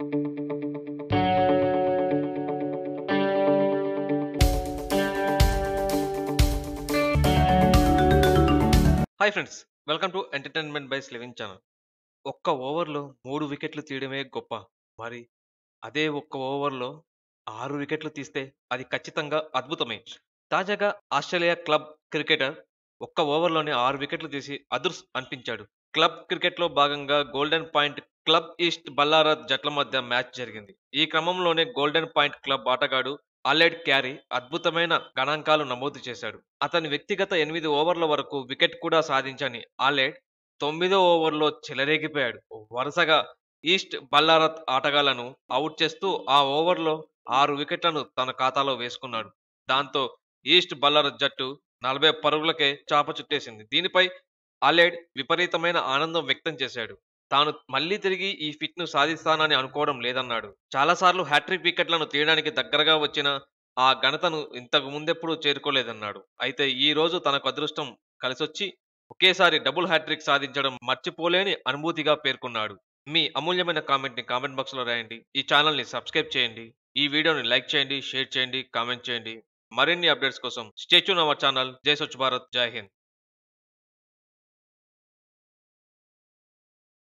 Hi friends, welcome to entertainment by Sliving channel. ఒక్క ఓవర్‌లో 3 వికెట్లు తీయడమే గొప్ప. మరి అదే ఒక్క ఓవర్‌లో 6 వికెట్లు తీస్తే అది ఖచ్చితంగా అద్భుతమే. తాజాగా ఆస్ట్రేలియా క్లబ్ క్రికెటర్ ఒక్క ఓవర్‌లోనే 6 వికెట్లు తీసి అదుర్స్ అనిపించాడు. క్లబ్ క్రికెట్‌లో భాగంగా గోల్డెన్ పాయింట్ క్లబ్ ఈస్ట్ బల్లారత్ జట్ల మధ్య మ్యాచ్ జరిగింది. ఈ క్రమంలోనే గోల్డెన్ పాయింట్ క్లబ్ ఆటగాడు అలెడ్ క్యారీ అద్భుతమైన గణాంకాలు నమోదు చేశాడు. అతని వ్యక్తిగత 8 ఓవర్ల వరకు వికెట్ కూడా సాధించని అలెడ్ 9వ ఓవర్‌లో చెలరేగిపోయాడు. వరుసగా ఈస్ట్ బల్లారత్ ఆటగాళ్లను ఔట్ చేస్తూ ఆ ఓవర్‌లో 6 వికెట్లను తన ఖాతాలో వేసుకున్నాడు. దాంతో ఈస్ట్ బల్లారత్ జట్టు 40 పరుగులకే చాప చుట్టేసింది. దీనిపై అలెడ్ విపరీతమైన ఆనందం వ్యక్తం చేశాడు. తాను మళ్లీ తిరిగి ఈ ఫీట్‌ను సాధిస్తానని అనుకోవడం లేదన్నాడు. చాలా సార్లు హ్యాట్రిక్ వికెట్లను తీయడానికి దగ్గరగా వచ్చిన ఆ ఘనతను ఇంతకు ముందెప్పుడూ చేరుకోలేదన్నాడు. అయితే ఈ రోజు తనకు అదృష్టం కలిసొచ్చి ఒకేసారి డబుల్ హ్యాట్రిక్ సాధించడం మర్చిపోలేని అనుభూతిగా పేర్కొన్నాడు. మీ అమూల్యమైన కామెంట్‌ని కామెంట్ బాక్స్‌లో రాయండి. ఈ ఛానల్‌ని సబ్స్క్రైబ్ చేయండి. ఈ వీడియోని లైక్ చేయండి, షేర్ చేయండి, కామెంట్ చేయండి. మరిన్ని అప్డేట్స్ కోసం స్టే ట్యూన్ అవర్ ఛానల్. జై స్వచ్ఛ భారత్, జై హింద్.